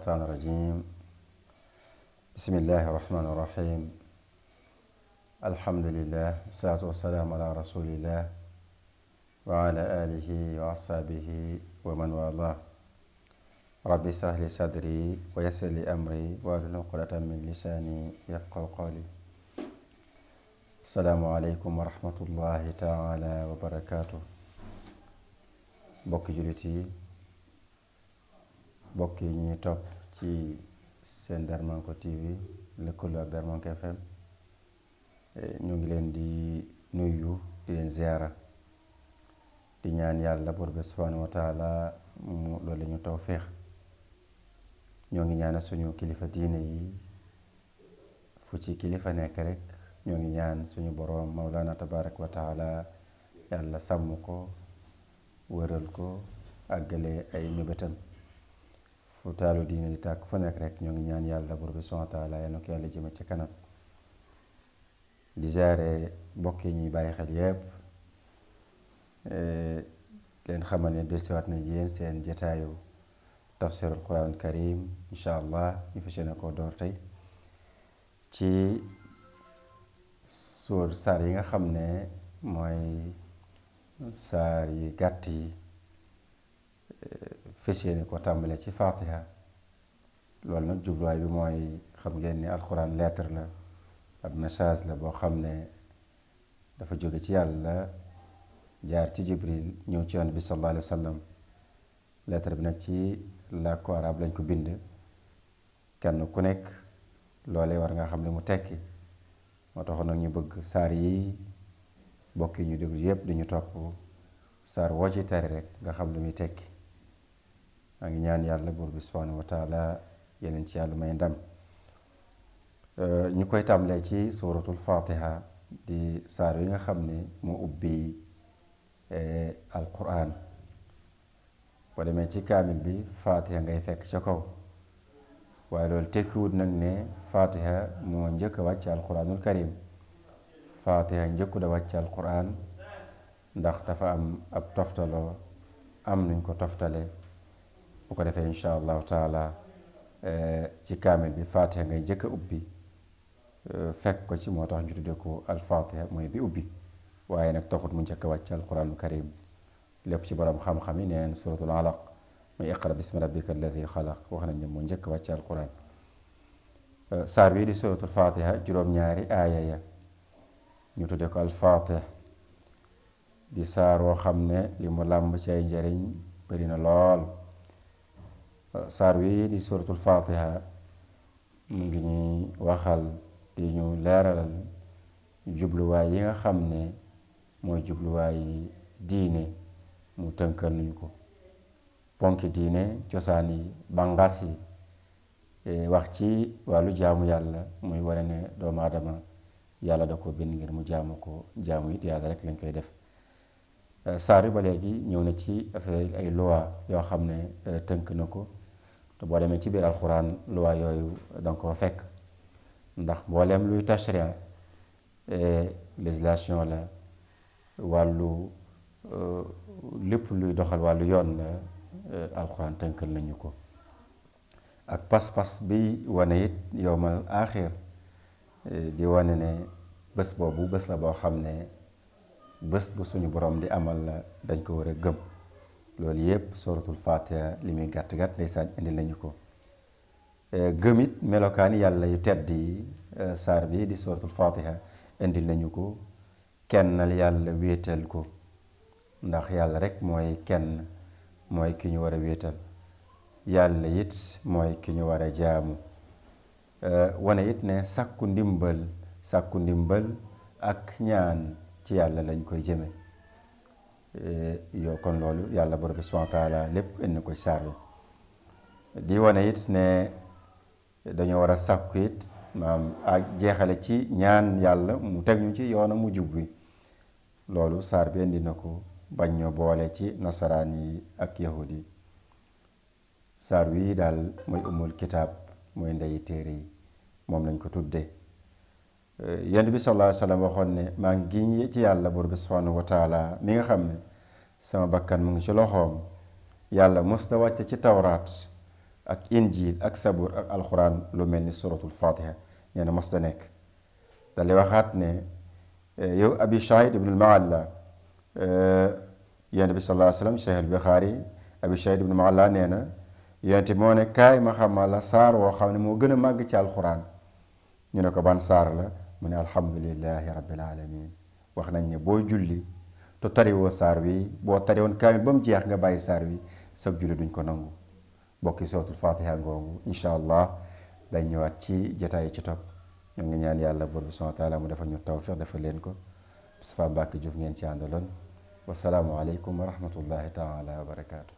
الشيطان الرجيم بسم الله الرحمن الرحيم الحمد لله والصلاة والسلام على رسول الله وعلى آله وأصحابه ومن والاه ربي اشرح لي صدري ويسر لي أمري واحلل عقدة من لساني يفقهوا قولي السلام عليكم ورحمة الله تعالى وبركاته bokki jullit yi bokk yi ñuy topp ci seen Darmanko TV lëkkaloo ak Darmanko FM ñu ngi leen di nuyu di leen ziyaara di ñaan yàlla buur bi subhaanahu wa taala mu loolu ñu tawfeex ñoo ngi ñaanal suñu kilifa diine yi fu ci kilifa nekk rek ñoo ngi ñaan suñu boroom Mawlana tabaaraka wa taala yàlla sàmm ko wëral ko àggale ay mébétam fu taalu diine di tàkk fa nekk rek ñoo ngi ñaan yàlla buur bi subhaanahu wa taala yal na ko yàlla jëme ci kanam di jaare bokk yi ñuy bàyyi xel yépp leen xamal ne dellusiwaat na yéen seen jataayu tafsirul quranul karim incha allah ñu fas yéene koo door tey ci saar yi nga xam ne mooy saar yi gàtt yi fas yéene ko tàmbale ci Fatiha loolu nag jubluwaay bi mooy xam ngeen ni alxuraan lettre la ab message la boo xam ne dafa jóge ci yàlla jaar ci Jibril ñëw ci Yonent bi sallallahu alayhi wa sallam lettre bi nag ci làkku arab lañ ko bind kenn ku nekk loolee war nga xam ne mu tekki moo tax nag ñu bëgg saar yi bokk yi ñu déglu yépp di ñu topp saar woo ci tari rek nga xam lu muy tekki maa ngi ñaan yàlla buur bi subhaanahu wa taala yeneen ci yàlla may ndam ñu koy tàmbalee ci suuratul Fatiha di saar yi nga xam ne mu ubbi alquran boo demee ci kaamil bi Fatiha ngay fekk ca kaw waaye loolu tekkiwut nag ne Fatiha moo njëkk a wàcc alquranul karim Fatiha njëkku da wàcc alquran ndax dafa am ab toftaloo am nuñ ko toftale bu ko defee insha allahu taala ci kaamil bi Fatiha ngay njëkk a ubbi fekk ko ci moo tax ñu tudde ko al-Fatiha mooy bi ubbi waaye nag taxut mu njëkk a wàcc alquranul karim lépp ci borom xam-xam yi neen suratul alaq muy iqra bismi rabbika alladi xalaq wax nañ ne moo njëkk a wàcc alquran saar bii di suratul Fatiha juróom-ñaari aaya ya ñu tudde ko al-Fatih di saar woo xam ne li mu làmb ci ay njariñ bari na lool saar wi di suratul Fatiha mu ngi ñuy waxal di ñu leeralal jubluwaay yi nga xam ne mooy jubluwaay diine mu tënkal nuñ ko ponki diine cosaan yi bàngaas yi wax ci wàllu jaamu yàlla muy wane ne doomu aadama yàlla da ko bind ngir mu jaamu ko jaamu it yàlla rek lañ koy def saar ba léegi ñëw na ci affaire ay loi yoo xam ne tënk na ko te boo demee ci biir alxuraan loi yooyu danga ko fekk ndax mbooleem luy tashri'a législation la wàllu lépp luy doxal wàllu yoon la alxuraan tënkal nañu ko ak pas-pas bi wane it yowmal aaxir di wane ne bés boobu bés la boo xam ne bés bu suñu borom di amal la dañ ko war a gëm loolu yépp suratul Fatiha li muy gàtt-gàtt ndeysaan indi nañu ko gëm it melokaani yàlla yu tedd yi saar bi di suratul Fatiha indi nañu ko kennal yàlla wéetal ko ndax yàlla rek mooy kenn mooy ki ñu war a wéetal yàlla it mooy ki ñu war a jaamu wane it ne sàkku ndimbal ak ñaan ci yàlla lañ koy jëme yoo kon loolu yàlla borom bi subhaanahu wa taala lépp indi ko saar bi di wane it ne dañoo war a sàkku it maam ak jeexale ci ñaan yàlla mu teg ñu ci yoona mu jub wi loolu saar bi indi na ko bañ ñoo boole ci nasaraan yi ak yahud yi saar wi daal mooy umul kitaab mooy ndeyi téere yi moom lañ ko tuddee Yonent bi sallallahu alayhi wa sallam waxoon ne maa ngi giñ ci yàlla buur bi subhaanahu wa taala mi nga xam ne sama bakkan mu ngi ci loxoom yàlla mos na wàcce ci tawraat ak injil ak sabur ak alquran lu mel ni suratul fatiha nee na mas da nekk dal di waxaat ne yow abi shahid ibnul maalla yonent bi sallallahu alayhi wa sallam sahih al buxaari abi shahid ibnul maalla nee na yonent bi moo ne kaay ma xamal la saar woo xam ne moo gën a màgg ci alquran ñu ne ko ban saar la mu ne alhamdulillahi rabbil alamin wax nañ ne boo julli te tariwoo saar wi boo tariwoon kaamil ba mu jeex nga bàyyi saar wi sag julli duñ ko nangu bokki suratul fatiha ngoogu incha allah dañ ñëwaat ci jotaay ci topp ñoo ngi ñaan yàlla buur bi subhaanahu wa taala mu defal ñu tawfiq defal leen ko Moustapha Mbacké Diouf ngeen ci àndaloon wasalaamu aleykum wa rahmatullahi taala wa barakaatu